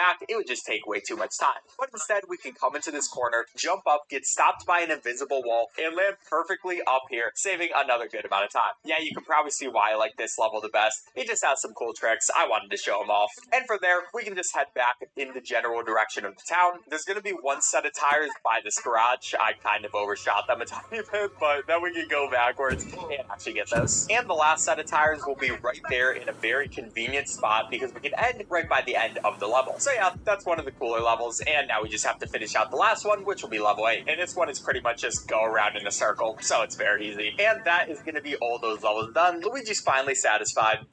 back, it would just take way too much time. But instead, we can come into this corner, jump up, get stopped by an invisible wall, and land perfectly up here, saving another good amount of time. Yeah, you can probably see why I like this level the best. It just has some cool tricks. I wanted to show them off. And from there, we can just head back in the general direction of the town. There's going to be one set of tires by this garage. I kind of overshot them a tiny bit, but then we can go backwards and actually get those. And the last set of tires will be right there in a very convenient spot because we can end right by the end of the level. So yeah, that's one of the cooler levels. And now we just have to finish out the last one, which will be level 8. And this one is pretty much just go around in a circle, so it's very easy. And that is going to be all those levels done. Luigi's finally satisfied.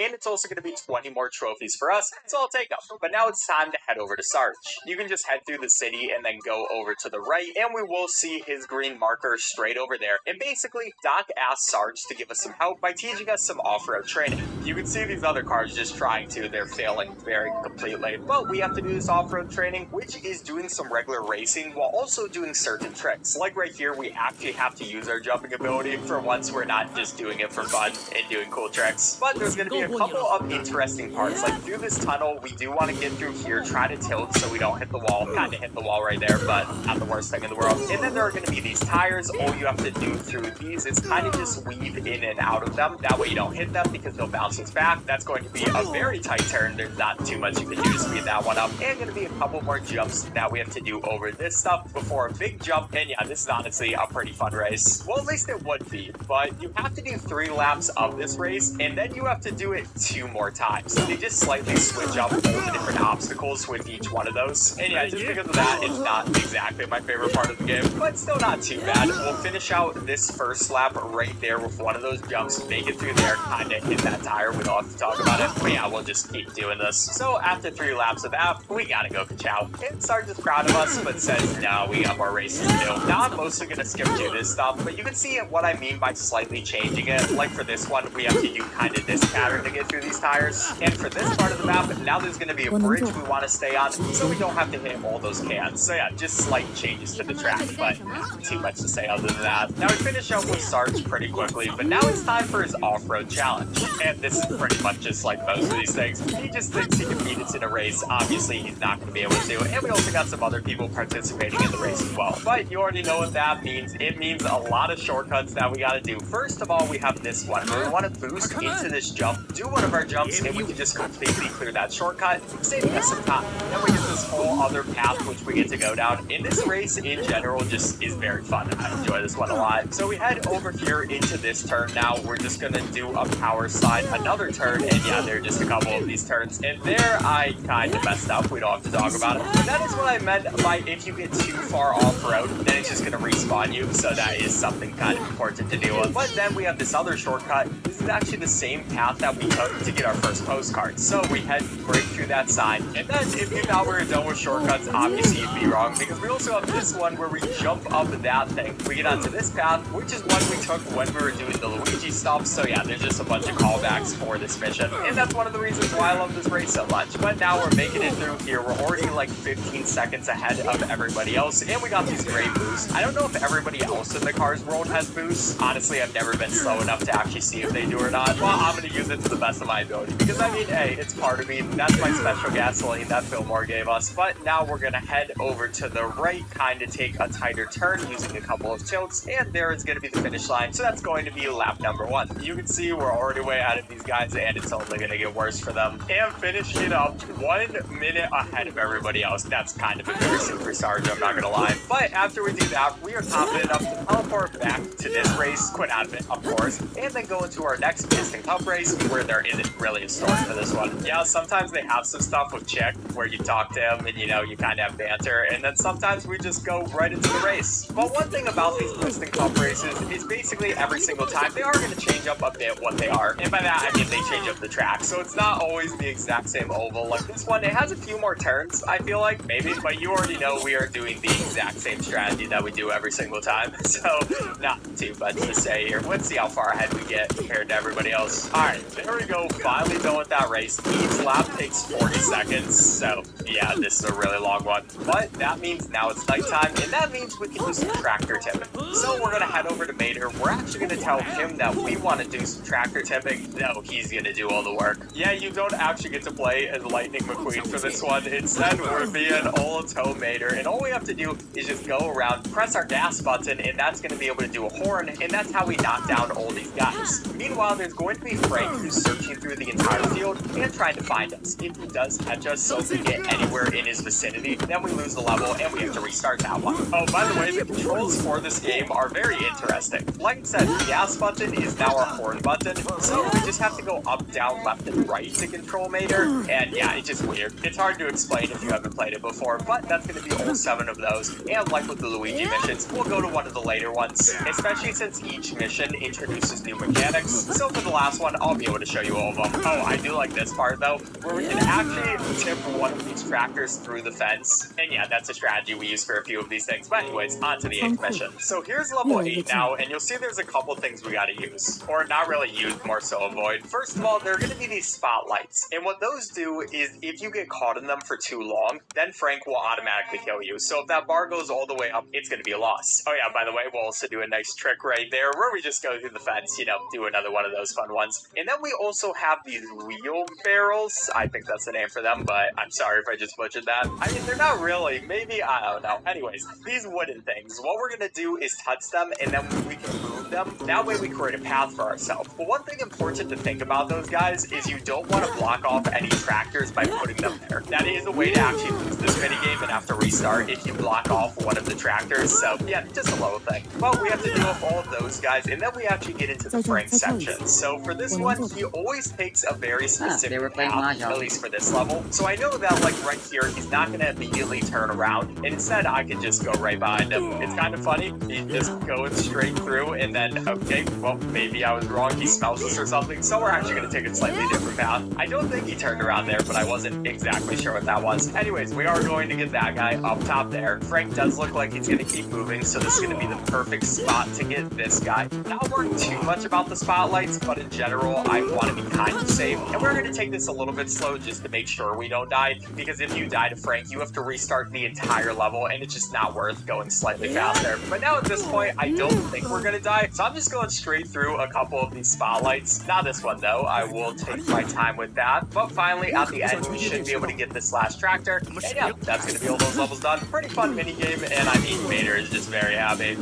And it's also going to be 20 more trophies for us, so I'll take them. But now it's time to head over to Sarge. You can just head through the city and then go over to the right, and we will see his green marker straight over there. And basically, Doc asked Sarge to give us some help by teaching us some off-road training. You can see these other cars just trying to, they're failing very completely. But we have to do this off-road training, which is doing some regular racing while also doing certain tricks. Like right here, we actually have to use our jumping ability. For once, we're not just doing it for fun and doing cool tricks. But there's going to be a couple of interesting parts. Like through this tunnel, we do want to get through here, try to tilt so we don't hit the wall. Kind of hit the wall right there, but not the worst thing in the world. And then there are going to be these tires. All you have to do through these is kind of just weave in and out of them. That way you don't hit them because they'll bounce us back. That's going to be a very tight turn. There's not too much you can do to speed that one up. And going to be a couple more jumps that we have to do over this stuff before a big jump. And yeah, this is honestly a pretty fun race. Well, at least it would be, but you have to do 3 laps of this race, and then you have to do it 2 more times. So they just slightly switch up all the different obstacles with each one of those. And yeah, just because of that, it's not exactly my favorite part of the game, but still not too bad. We'll finish out this first lap right there with one of those jumps, make it through there, kind of hit that tire. We don't have to talk about it, but yeah, we'll just keep doing this. So after 3 laps of that, we gotta go ka-chow. And Sarge is proud of us, but says, no, we got more races to do. Now I'm mostly gonna skip through this stuff, but you can see what I mean by slightly changing it. Like for this one, we have to do kind of this pattern to get through these tires. And for this part of the map, now there's going to be a bridge we want to stay on, so we don't have to hit all those cans. So yeah, just slight changes to the track, but not too much to say other than that. Now we finish up with Sarge pretty quickly, but now it's time for his off-road challenge. And this is pretty much just like most of these things. He just thinks he can beat us in a race. Obviously, he's not going to be able to do it. And we also got some other people participating in the race as well. But you already know what that means. It means a lot of shortcuts that we got to do. First of all, we have this one where we want to boost into this jump, do one of our jumps, and we can just completely clear that shortcut, saving us some time. Then we get this whole other path which we get to go down. And this race in general just is very fun. I enjoy this one a lot. So we head over here into this turn now. We're just gonna do a power slide, another turn, and yeah, there are just a couple of these turns. And there I kind of messed up. We don't have to talk about it. But that is what I meant by if you get too far off-road, then it's just gonna respawn you. So that is something kind of important to deal with. But then we have this other shortcut. This is actually the same path that we took to get our first postcard. So we head right through that sign. And then if you thought we were done with shortcuts, obviously you'd be wrong, because we also have this one where we jump up that thing. We get onto this path, which is one we took when we were doing the Luigi stuff. So yeah, there's just a bunch of callbacks for this mission. And that's one of the reasons why I love this race so much. But now we're making it through here. We're already like 15 seconds ahead of everybody else. And we got these great boosts. I don't know if everybody else in the Cars world has boosts. Honestly, I've never been slow enough to actually see if they do or not. Well, I'm going to use it to the best of my ability. Because I mean, hey, it's part of me. That's my special gasoline that Fillmore gave us. But now we're going to head over to the right, kind of take a tighter turn using a couple of tilts. And there is going to be the finish line. So that's going to be lap number 1. You can see we're already way ahead of these guys, and it's only going to get worse for them. And finishing it up 1 minute ahead of everybody else. That's kind of embarrassing for Sarge, I'm not going to lie. But after we do that, we are confident enough to teleport back to this race, quit out of it, of course, and then go into our next Piston Cup race, where there isn't really a story for this one. Yeah, sometimes they have some stuff with Chick, where you talk to him, and you know, you kind of have banter, and then sometimes we just go right into the race. But one thing about these Piston Cup races is basically every single time they are going to change up a bit what they are. And by that, I mean they change up the track. So it's not always the exact same oval. Like this one, it has a few more turns, I feel like, maybe. But you already know we are doing the exact same strategy that we do every single time. So not too much to say here. Let's see how far ahead we get compared to everybody else. Alright, there we go, finally done with that race. Each lap takes 40 seconds, so yeah, this is a really long one. But that means now it's nighttime, and that means we can do some tractor tipping. So we're gonna head over to Mater. We're actually gonna tell him that we want to do some tractor tipping. No, he's gonna do all the work. Yeah, you don't actually get to play as Lightning McQueen for this one. Instead, we're being all-toe Mater, and all we have to do is just go around, press our gas button, and that's gonna be able to do a horn, and that's how we knock down all these guys. Meanwhile, there's going to be Frank who's searching through the entire field and trying to find us. If he does catch us, so if we get anywhere in his vicinity, then we lose the level and we have to restart that one. Oh, by the way, the controls for this game are very interesting. Like I said, the gas button is now our horn button, so we just have to go up, down, left, and right to control Mater, and yeah, it's just weird. It's hard to explain if you haven't played it before, but that's going to be all 7 of those, and like with the Luigi missions, we'll go to one of the later ones, especially since each mission introduces new mechanics, so for the last one, I'll be able to show you all of them. Oh, I do like this part though, where we can actually tip one of these tractors through the fence, and yeah, that's a strategy we use for a few of these things. But anyways, on to the 8th mission. So here's level 8 now, and you'll see there's a couple things we gotta use, or not really use, more so avoid. First of all, there are gonna be these spotlights, and what those do is if you get caught in them for too long, then Frank will automatically kill you. So if that bar goes all the way up, it's gonna be a loss. Oh yeah, by the way, we'll also do a nice trick right there where we just go through the fence, you know, do another one of those fun ones. And then we also have these wheel barrels. I think that's the name for them, but I'm sorry if I just butchered that. I mean, they're not really. Maybe, I don't know. Anyways, these wooden things, what we're gonna do is touch them, and then we can move them. That way we create a path for ourselves. But one thing important to think about those guys is you don't want to block off any tractors by putting them there. That is a way to actually lose this minigame and have to restart if you block off one of the tractors. So yeah, just a little thing. But we have to deal with all of those guys, and then we actually get into the Frank section. So for this one, he always takes a very specific path, at least for this level. So I know that like right here, he's not going to immediately turn around, and instead I can just go right behind him. It's kind of funny. He's just going straight through, and then, okay, well, maybe I was wrong. He smells us or something. So we're actually going to take a slightly different path. I don't think he turned around there, but I wasn't exactly sure what that was. Anyways, we are going to get that guy up top there. Frank does look like he's going to keep moving, so this is going to be the perfect spot to get this guy. Not worrying too much about the spotlights, but in general, I want to be kind of safe. And we're going to take this a little bit slow just to make sure we don't die, because if you die to Frank, you have to restart the entire level, and it's just not worth going slightly faster. But now at this point, I don't think we're going to die, so I'm just going straight through a couple of these spotlights. Not this one, though. I will take my time with that. But finally, at the end, we should be able to get this last tractor. And yeah, that's going to be all those levels done. Pretty fun minigame, and I mean, Mater is just very happy.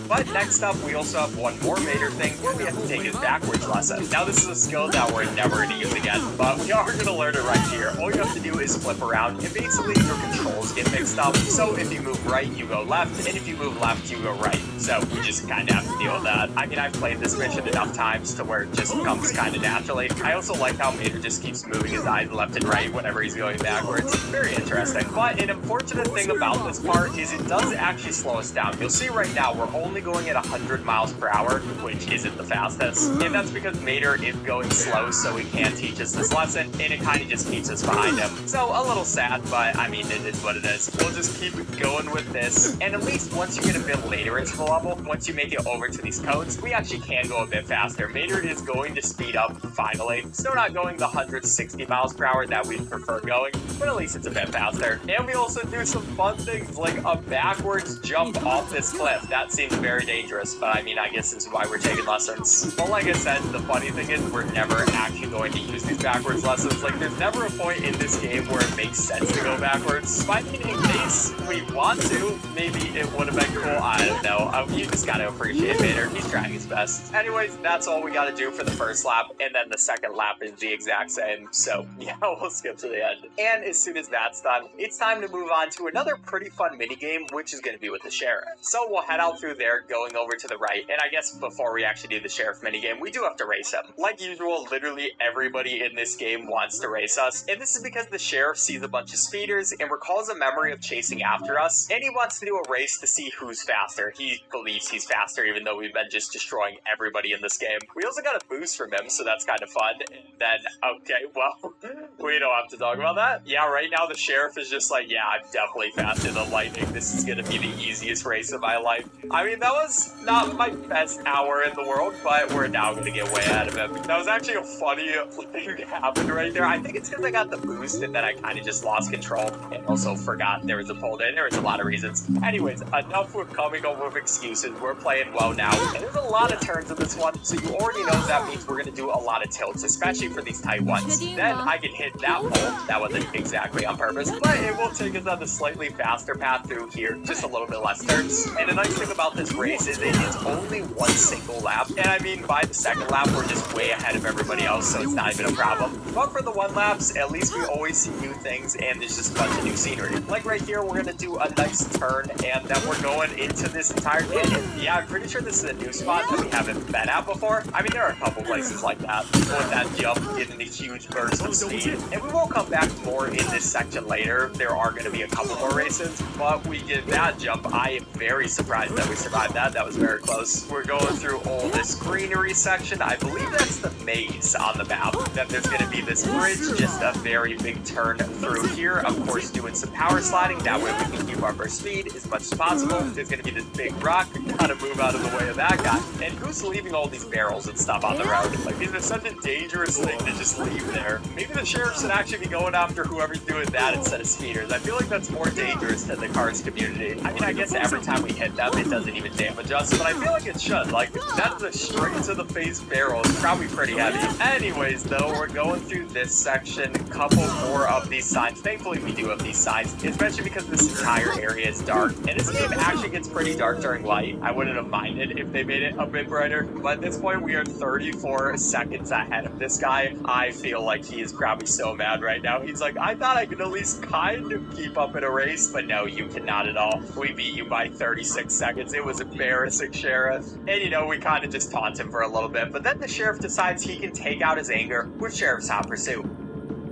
But next up, we also have one more Mater thing where we have to take his backwards lesson. Now, this is a skill that we're never going to use again, but we are going to learn it right here. All you have to do is flip around, and basically your controls get mixed up. So if you move right, you go left, and if you move left, you go right. So we just kind of have to deal with that. I mean, I've played this mission enough times to where it just comes kind of naturally. I also like how Mater just keeps moving his eyes left and right whenever he's going backwards. Very interesting. But an unfortunate thing about this part is it does actually slow us down. You'll see right now, we're only going at 100 miles per hour, which isn't the fastest. And that's because Mater is going slow, so he can't teach us this lesson, and it kind of just keeps us behind him. So a little sad, but I mean, it is what it is. We'll just keep going with this, and at least once you get a bit later into the level, once you make it over to these cones, we actually can go a bit faster. Mater is going to speed up finally. Still not going the 160 miles per hour that we'd prefer going, but at least it's a bit faster. And we also do some fun things like a backwards jump off this cliff. That seems very dangerous, but I mean, I guess this is why we're taking lessons. But like I said, the funny thing is we're never actually going to use these backwards lessons. Like, there's never a point in this game where it makes sense to go backwards. But I mean, in case we want to, maybe it would have been cool. I don't know. You just gotta appreciate Mater. He's trying his best. Anyways, that's all we gotta do for the first lap, and then the second lap is the exact same. So yeah, we'll skip to the end. And as soon as that's done, it's time to move on to another pretty fun minigame, which is gonna be with the sheriff. So we'll head out through there, going over to the right, and I guess before we actually do the sheriff minigame, we do have to race him. Like usual, literally everybody in this game wants to race us, and this is because the sheriff sees a bunch of speeders and recalls a memory of chasing after us, and he wants to do a race to see who's faster. He believes he's faster, even though we've been just destroying everybody in this game. We also got a boost from him, so that's kind of fun. And then, okay, well, we don't have to talk about that. Yeah, right now the sheriff is just like, yeah, I'm definitely faster than Lightning. This is gonna be the easiest race of my life. I mean, mean, that was not my best hour in the world, but we're now going to get way ahead of him. That was actually a funny thing that happened right there. I think it's because I got the boost and then I kind of just lost control and also forgot there was a pulled in. There was a lot of reasons. Anyways, enough with coming up with excuses. We're playing well now. And there's a lot of turns in this one, so you already know that means we're going to do a lot of tilts, especially for these tight ones. Then I can hit that pole. That wasn't exactly on purpose, but it will take us on a slightly faster path through here, just a little bit less turns. And the nice thing about this race is it is only one single lap, and I mean by the second lap we're just way ahead of everybody else, so it's not even a problem. But for the one laps, at least we always see new things and there's just a bunch of new scenery. Like right here, we're gonna do a nice turn and then we're going into this entire canyon. Yeah, I'm pretty sure this is a new spot that we haven't been at before. I mean, there are a couple places like that. With that jump, getting a huge burst of speed. And we will come back more in this section later. There are going to be a couple more races, but we get that jump. I am very surprised that we survived that. That was very close. We're going through all this greenery section. I believe that's the maze on the map. Then there's going to be this bridge, just a very big turn through here. Of course, doing some power sliding. That way we can keep up our speed as much as possible. There's going to be this big rock. Gotta move out of the way of that guy. And who's leaving all these barrels and stuff on the road? Like, these are such a dangerous thing to just leave there. Maybe the sheriff should actually be going after whoever's doing that instead of speeders. I feel like that's more dangerous than the cars community. I mean, I guess every time we hit them, it doesn't even damage us, but I feel like it should. Like, that's a straight to the face barrel. It's probably pretty heavy. Anyways, though, we're going through this section. A couple more of these signs. Thankfully, we do have these signs, especially because this entire area is dark. And this game actually gets pretty dark during light. I wouldn't have minded if they made it a bit brighter, but at this point, we are 34 seconds ahead of this guy. I feel like he is probably so mad right now. He's like, I thought I could at least kind of keep up in a race, but no, you cannot at all. We beat you by 36 seconds. It was embarrassing, Sheriff. And you know, we kind of just taunt him for a little bit, but then the Sheriff decides he can take out his anger with Sheriff's Hot Pursuit.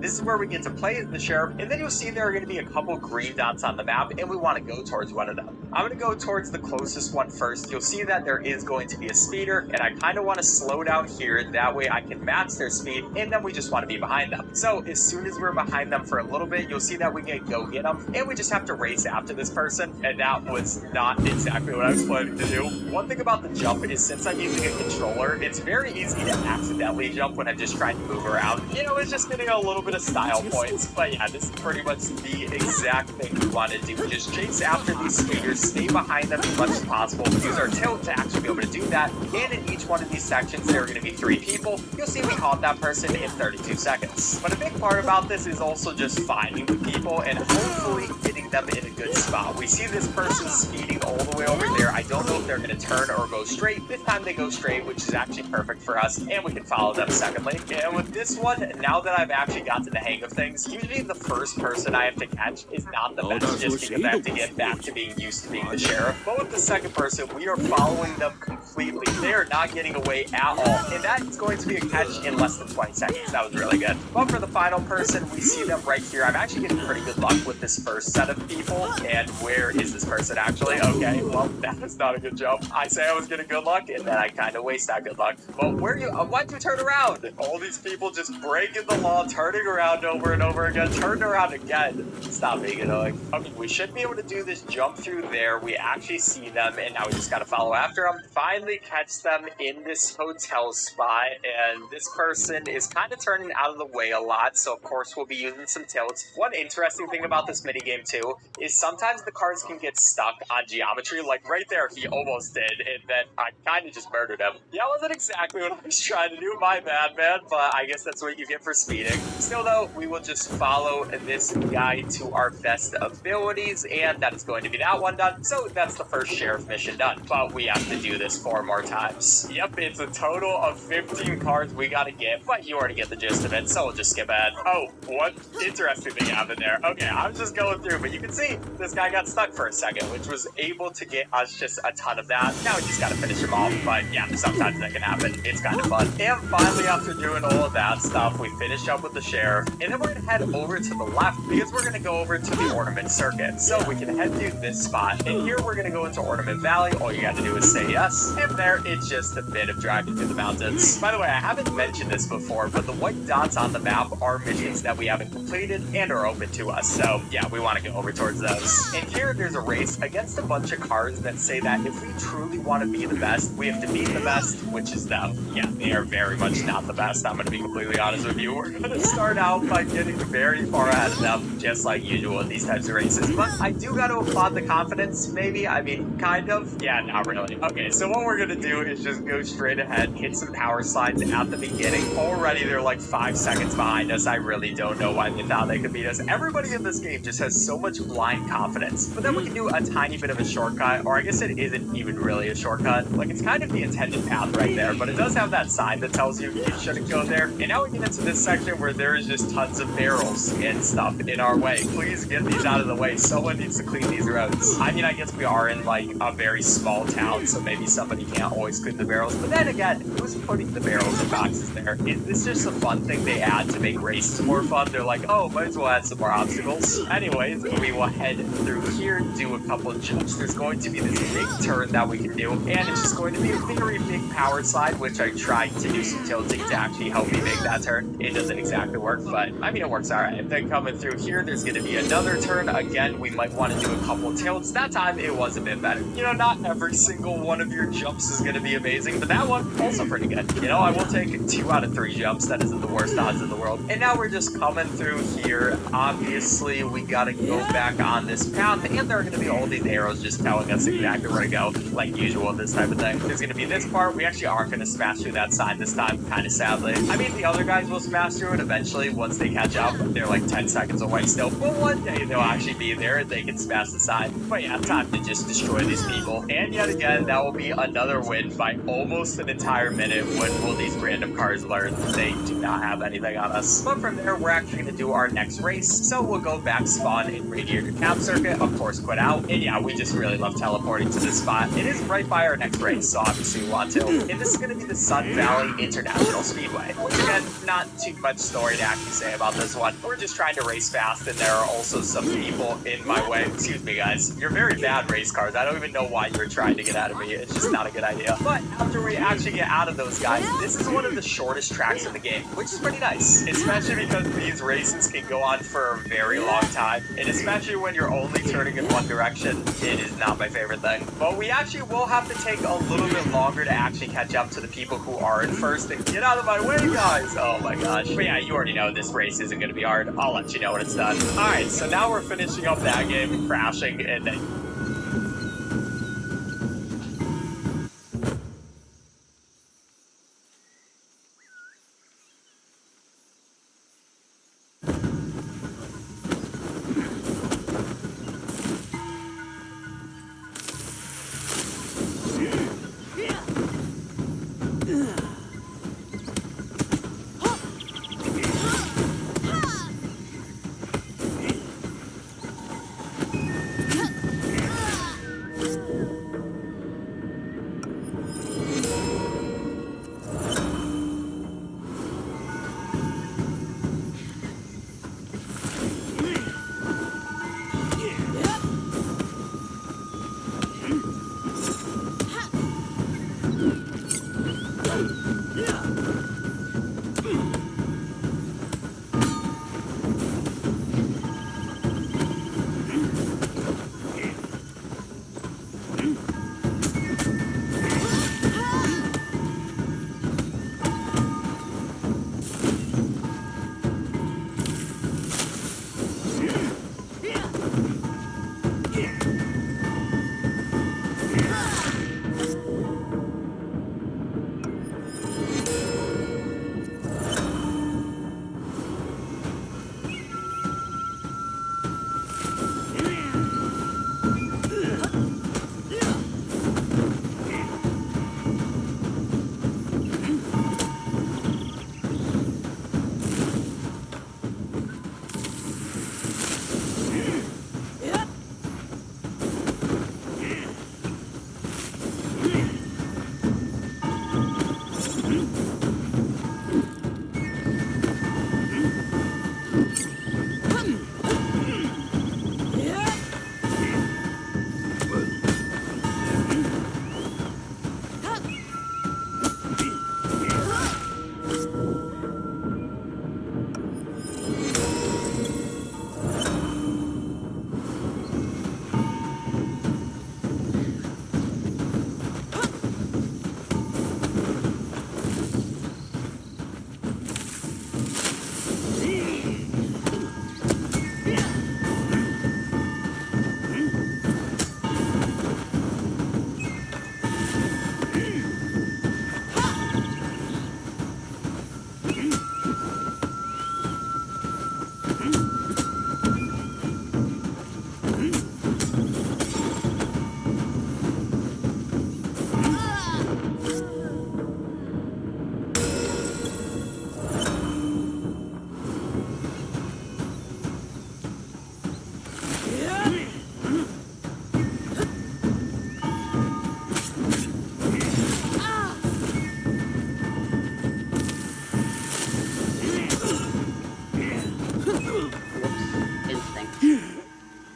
This is where we get to play as the sheriff, and then you'll see there are going to be a couple green dots on the map, and we want to go towards one of them. I'm going to go towards the closest one first. You'll see that there is going to be a speeder, and I kind of want to slow down here. That way I can match their speed, and then we just want to be behind them. So as soon as we're behind them for a little bit, you'll see that we can go get them, and we just have to race after this person, and that was not exactly what I was planning to do. One thing about the jump is since I'm using a controller, it's very easy to accidentally jump when I'm just trying to move around. You know, it's just getting a little bit of style points, but yeah, this is pretty much the exact thing we want to do. Just chase after these speeders, stay behind them as much as possible, use our tilt to actually be able to do that, and in each one of these sections there are going to be 3 people. You'll see we caught that person in 32 seconds. But a big part about this is also just finding the people and hopefully getting them in a good spot. We see this person speeding all the way over there. I don't know if they're going to turn or go straight. This time they go straight, which is actually perfect for us, and we can follow them secondly. And with this one, now that I've actually gotten the hang of things, usually the first person I have to catch is not the best just because I have to get back to being used to being the sheriff. But with the second person, we are following them completely. They are not getting away at all, and that is going to be a catch in less than 20 seconds. That was really good. But for the final person, we see them right here. I'm actually getting pretty good luck with this first set of people. And where is this person actually? Okay, well, that is not a good jump. I say I was getting good luck, and then I kind of waste that good luck. But where you? Why'd you turn around? All these people just breaking the law, turning around over and over again, turned around again. Stop being annoying. Okay, we should be able to do this jump through there. We actually see them, and now we just gotta follow after them. Finally catch them in this hotel spot, and this person is kind of turning out of the way a lot, so of course we'll be using some tilts. One interesting thing about this minigame too is sometimes the cars can get stuck on geometry. Like right there, he almost did, and then I kind of just murdered him. Yeah, that wasn't exactly what I was trying to do, my bad, man, but I guess that's what you get for speeding. Still though, we will just follow this guy to our best abilities, and that is going to be that one done. So that's the first sheriff mission done, but we have to do this 4 more times. Yep, it's a total of 15 cars we gotta get, but you already get the gist of it, so we'll just skip ahead. Oh, what interesting thing happened there. Okay, I was just going through, but you can see this guy got stuck for a second, which was able to get us just a ton of that. Now we just gotta finish him off, but yeah, sometimes that can happen. It's kind of fun. And finally, after doing all of that stuff, we finish up with the sheriff, and then we're gonna head over to the left because we're gonna go over to the Ornament Circuit. So we can head to this spot, and here we're gonna go into Ornament Valley. All you gotta do is say yes, and there it's just a bit of driving through the mountains. By the way, I haven't mentioned this before, but the white dots on the map are missions that we haven't completed and are open to us. So yeah, we want to go over over towards those. And here there's a race against a bunch of cars that say that if we truly want to be the best, we have to beat the best, which is them. Yeah, they are very much not the best. I'm going to be completely honest with you. We're going to start out by getting very far ahead of them, just like usual in these types of races. But I do got to applaud the confidence, maybe. I mean, kind of. Yeah, not really. Okay, so what we're going to do is just go straight ahead, hit some power slides at the beginning. Already they're like 5 seconds behind us. I really don't know why they thought they could beat us. Everybody in this game just has so much blind confidence. But then we can do a tiny bit of a shortcut, or I guess it isn't even really a shortcut. Like, it's kind of the intended path right there, but it does have that sign that tells you you shouldn't go there. And now we get into this section where there is just tons of barrels and stuff in our way. Please get these out of the way. Someone needs to clean these roads. I mean, I guess we are in like a very small town, so maybe somebody can't always clean the barrels. But then again, who's putting the barrels and boxes there? Is this just a fun thing they add to make races more fun? They're like, oh, might as well add some more obstacles. Anyways, we will head through here, do a couple of jumps. There's going to be this big turn that we can do, and it's just going to be a very big power slide, which I tried to do some tilting to actually help me make that turn. It doesn't exactly work, but I mean, it works all right. Then coming through here, there's going to be another turn. Again, we might want to do a couple of tilts. That time, it was a bit better. You know, not every single one of your jumps is going to be amazing, but that one, also pretty good. You know, I will take 2 out of 3 jumps. That isn't the worst odds in the world. And now we're just coming through here. Obviously, we got to go back on this path, and there are going to be all these arrows just telling us exactly where to go, like usual, this type of thing. There's going to be this part. We actually aren't going to smash through that sign this time, kind of sadly. I mean, the other guys will smash through it eventually once they catch up. They're like 10 seconds away still, but one day they'll actually be there and they can smash the sign. But yeah, time to just destroy these people. And yet again, that will be another win by almost an entire minute. When will these random cars learn they do not have anything on us? But from there, we're actually going to do our next race. So we'll go back, spawn in Radiator Cap Circuit, of course, quit out. And yeah, we just really love teleporting to this spot. It is right by our next race, so obviously we want to. And this is going to be the Sun Valley International Speedway. Which again, not too much story to actually say about this one. We're just trying to race fast, and there are also some people in my way. Excuse me, guys. You're very bad race cars. I don't even know why you're trying to get out of me. It's just not a good idea. But after we actually get out of those guys, this is one of the shortest tracks in the game, which is pretty nice. Especially because these races can go on for a very long time. And especially when you're only turning in one direction, it is not my favorite thing. But we actually will have to take a little bit longer to actually catch up to the people who are in first. And get out of my way, guys! Oh my gosh. But yeah, you already know this race isn't going to be hard. I'll let you know when it's done. Alright, so now we're finishing up that game, crashing, and then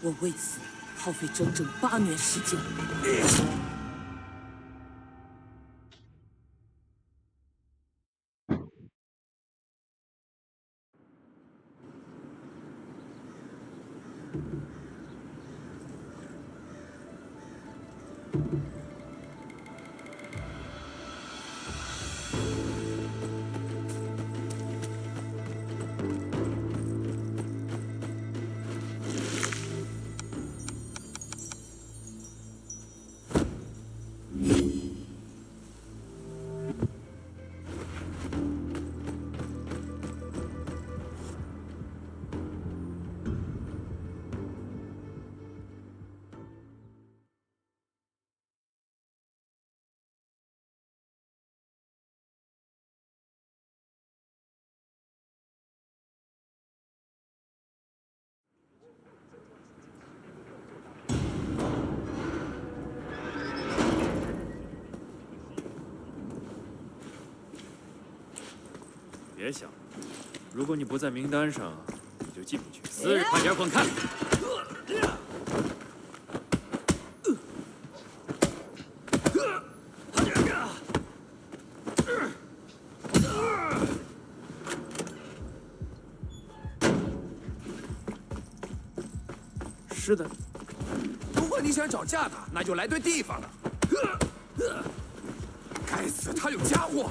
我为此耗费整整8年时间。别想了，如果你不在名单上，你就进不去。死日，快点滚开！是的。如果你想找架打，那就来对地方了。该死，他有家伙！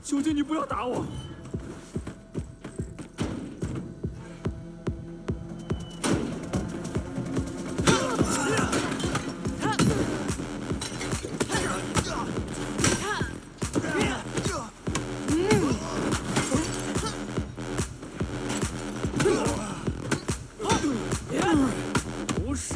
求求你不要打我！不是。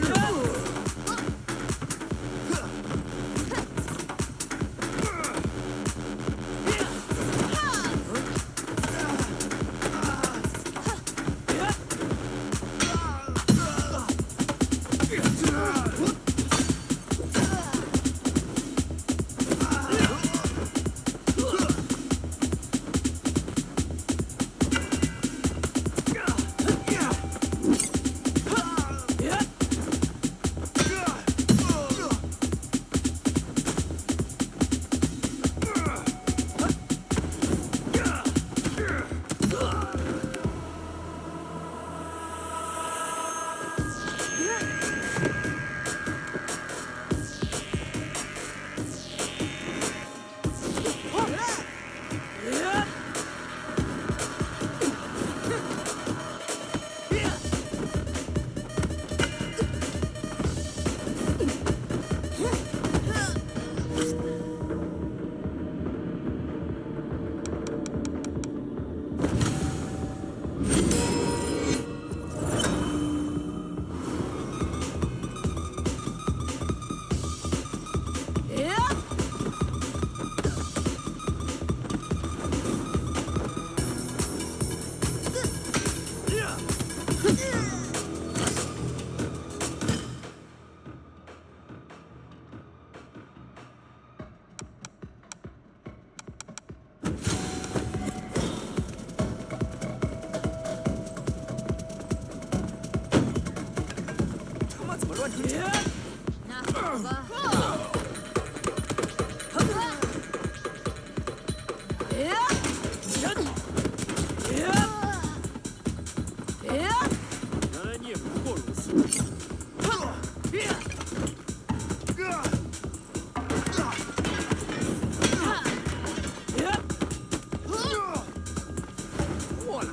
原来你也不过如此。过来！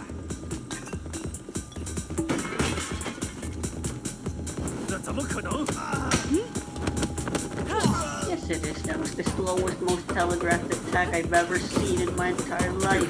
这怎么可能？Yes, it is. That was the slowest, most telegraphed attack I've ever seen in my entire life.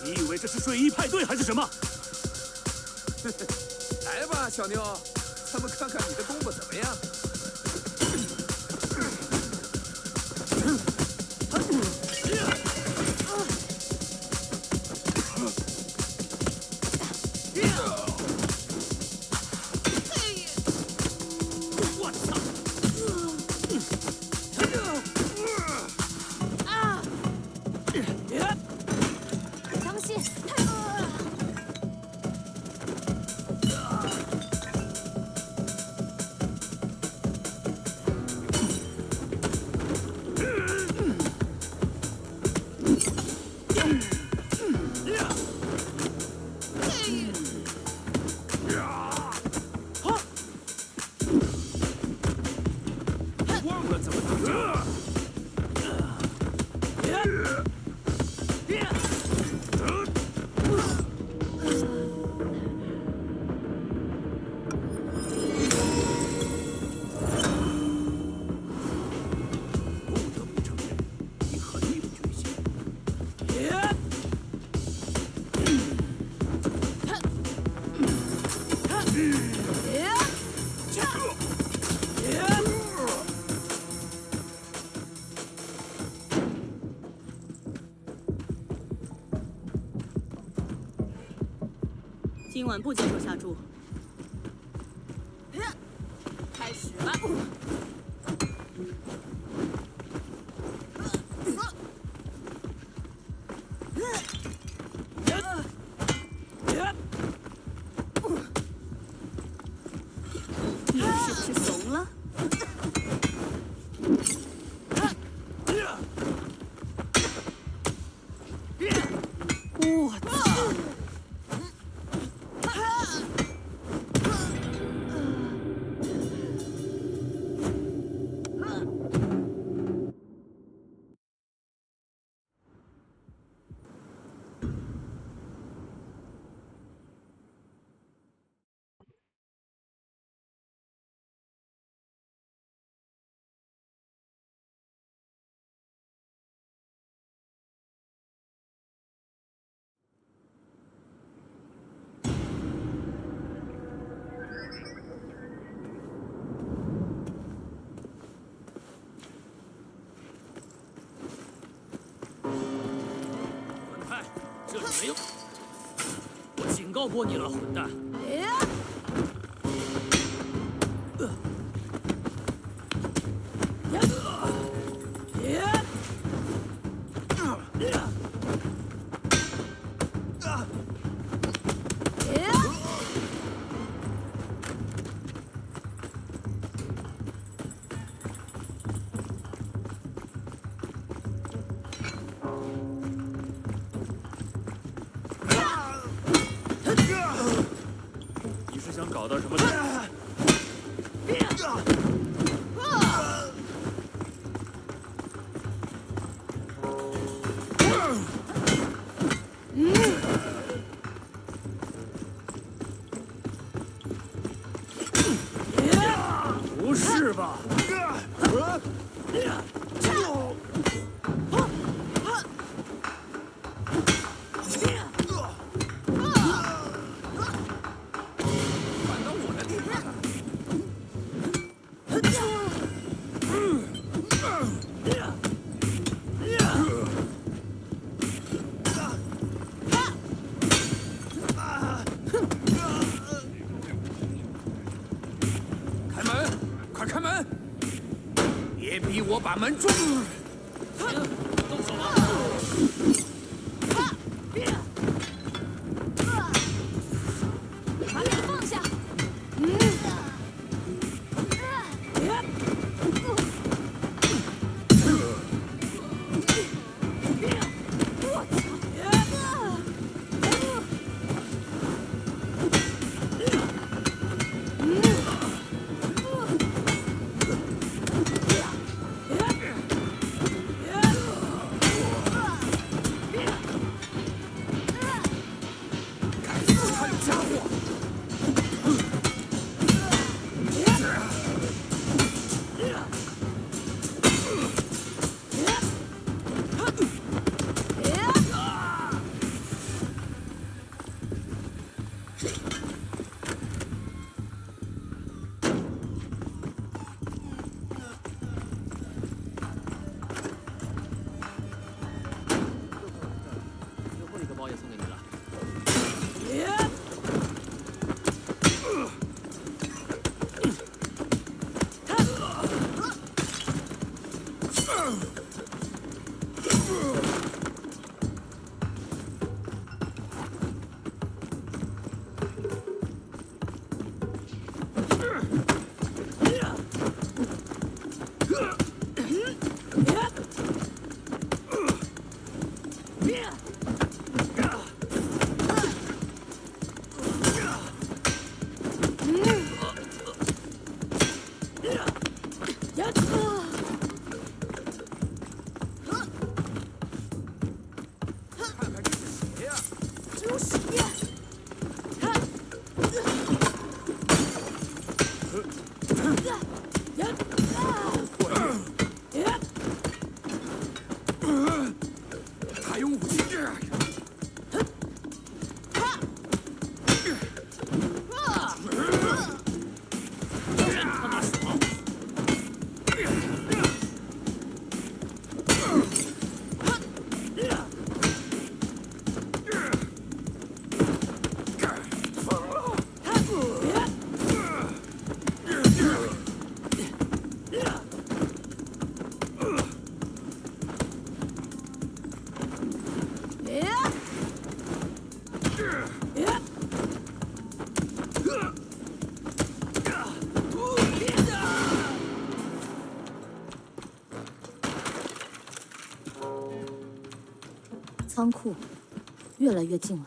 你以为这是睡衣派对还是什么？来吧，小妞，咱们看看你的功夫怎么样？我操！当心！忘了怎么打仗了。不得不承认，你很有决心。今晚不接受下注。开始吧。你是不是怂了？我操！滚开！这里没有。我警告过你了，混蛋！你是想搞到什么？不是吧？反到我的地盘了。开门，快开门！别逼我把门撞了。行，动手吧。最后一个包也送给你了。看看这是谁呀？就是你！他有武器。真他妈爽！仓库越来越近了。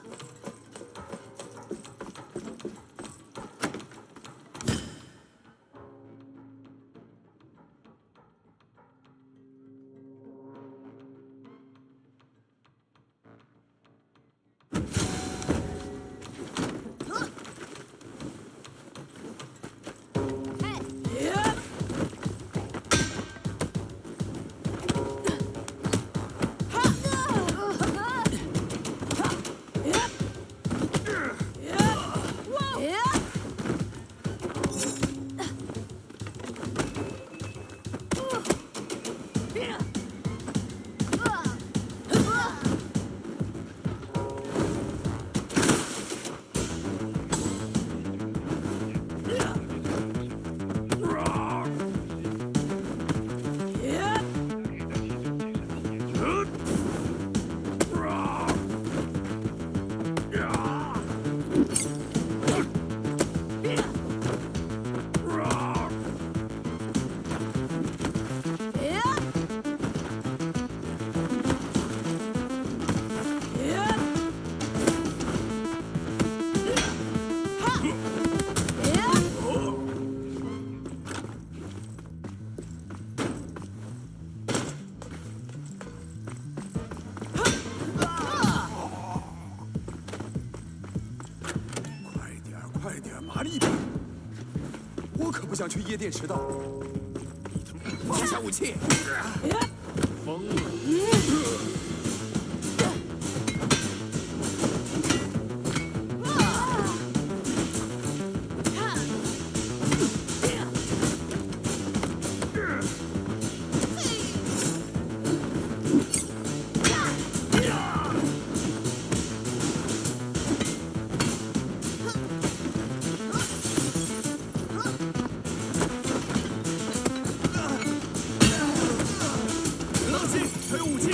快点，麻利点！我可不想去夜店迟到。你他妈放下武器！疯了！冷静，他有武器！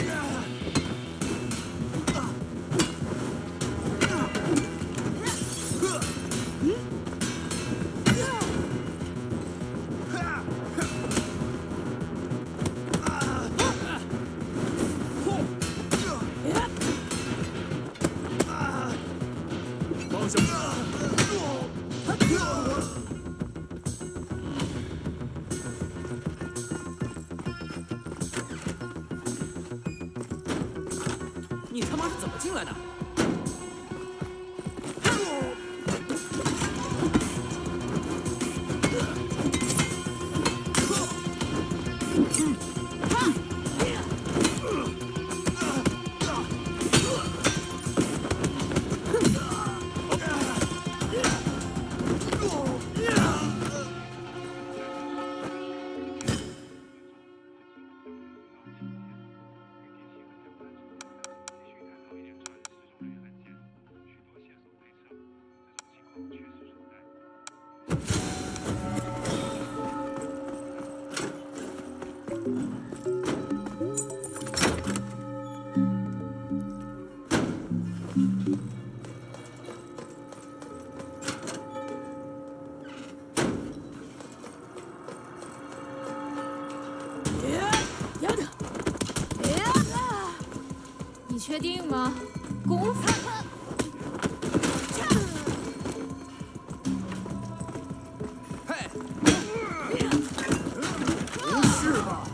放下！你他妈是怎么进来的？你确定吗？功夫。嘿，不是吧？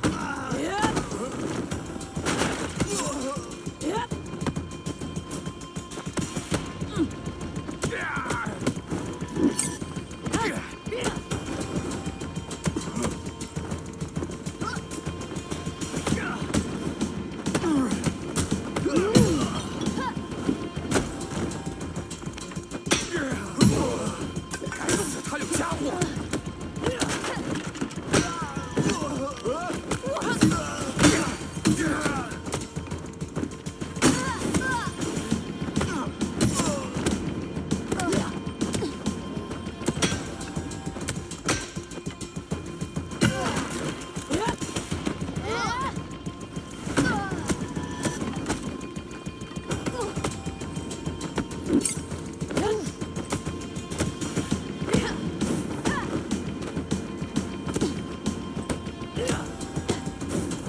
该死，他有家伙！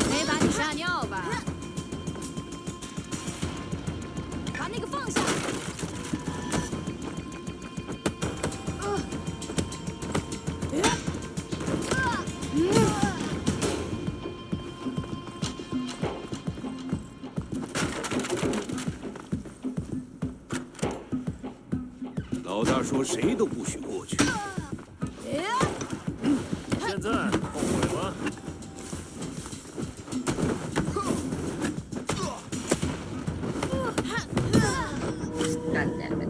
没把你吓尿吧？把那个放下。老大说谁都不许过去。现在后悔了？ God damn it.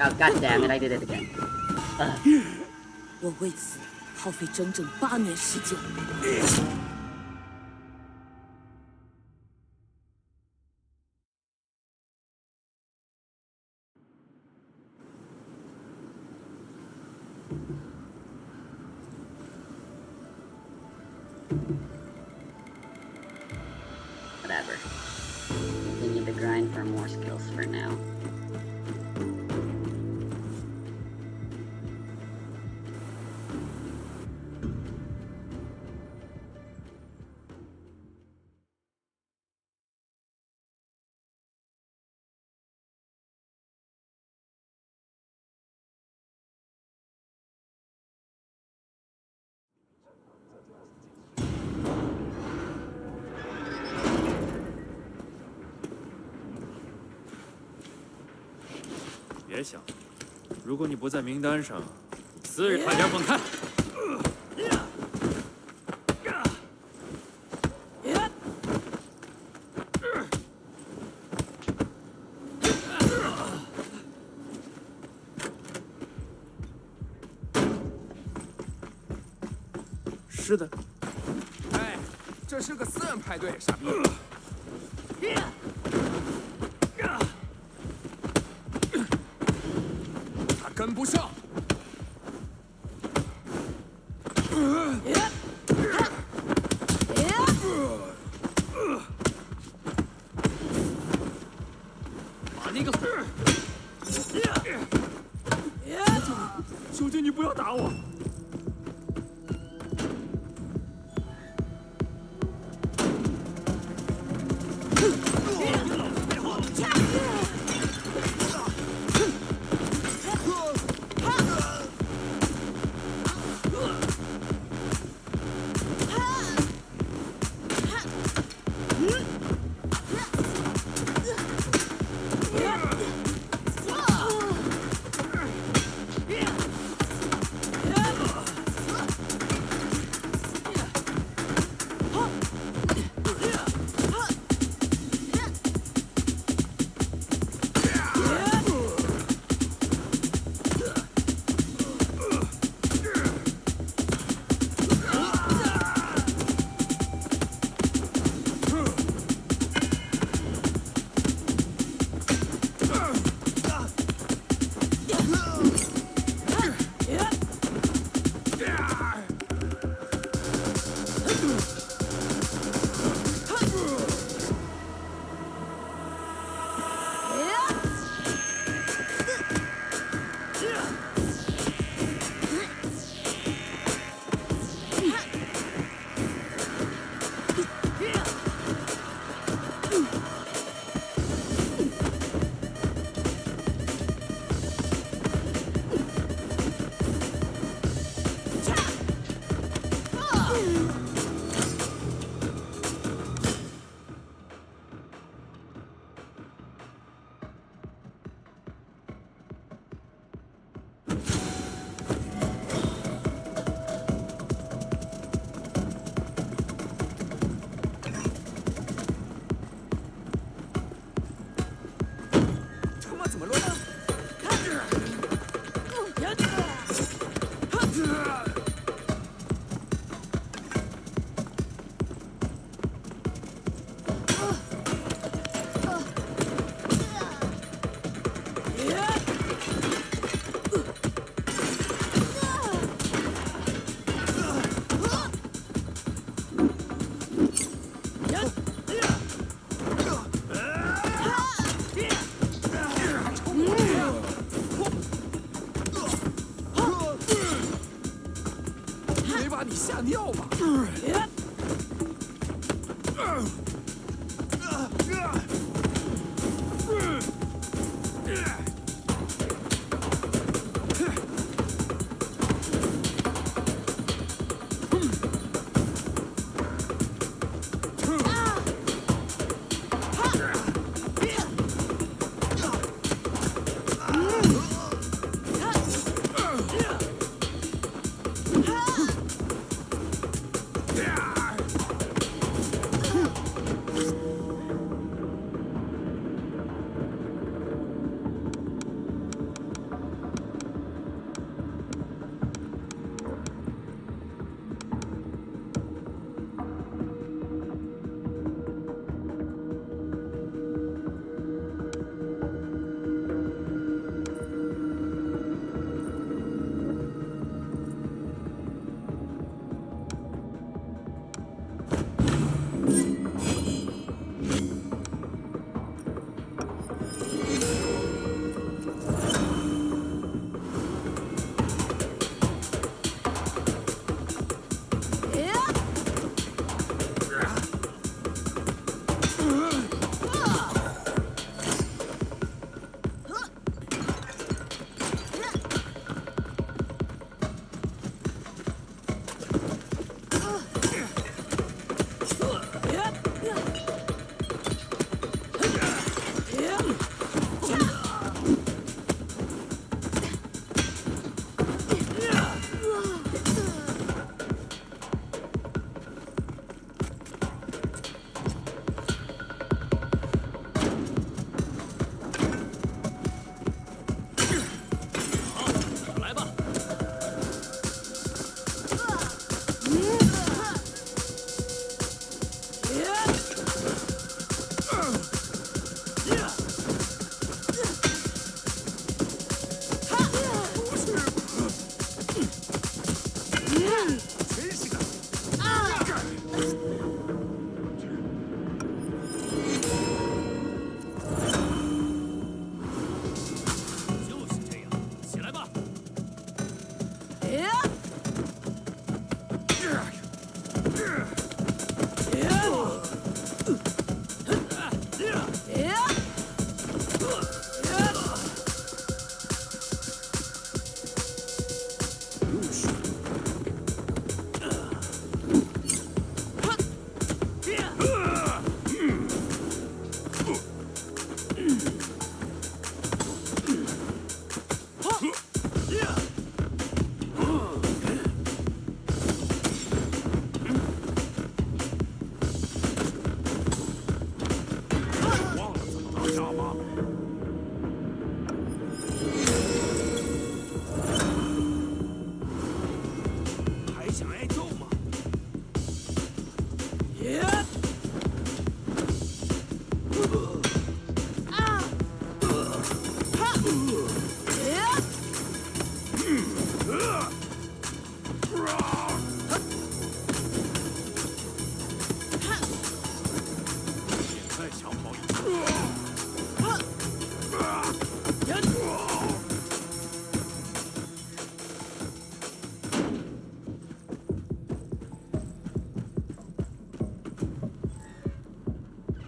Oh, god damn it, I did it again. 我为此耗费整整8年时间。Whatever. Continue to grind for more skills for now. “别想了，如果你不在名单上，4日快点滚开！”是的，哎，这是个私人派对，傻逼！他跟不上。把那个，求求你不要打我！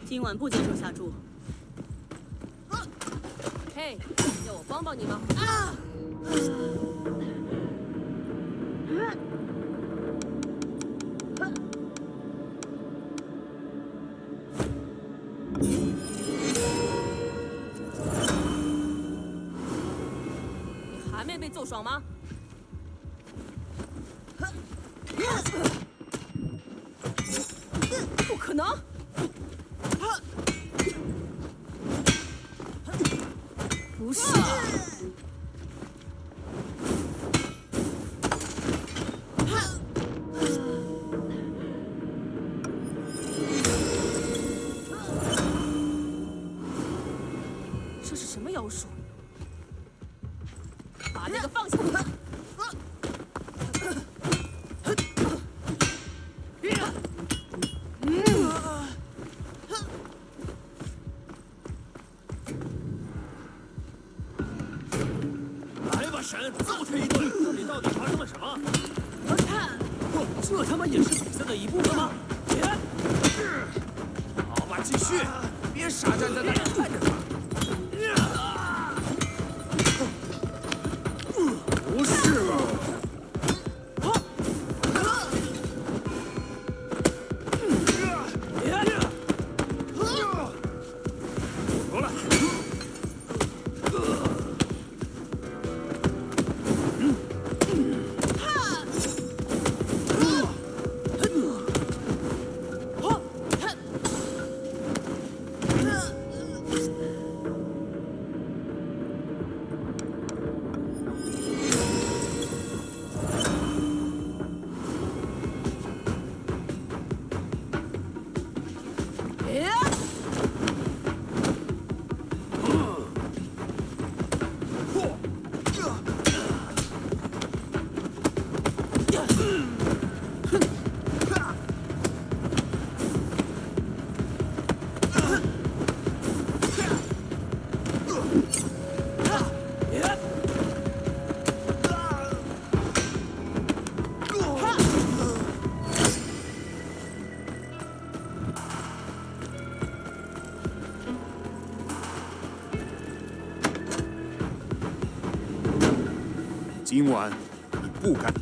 今晚不接受下注。嘿，要我帮帮你吗？你还没被揍爽吗？不可能！不是。这是什么妖术？把那个放下！来吧，神，揍他一顿！这里到底发生了什么？这他妈也是比赛的一部分吗？好吧，继续，别傻站在那里看着他。不是吧？够了。今晚你不敢。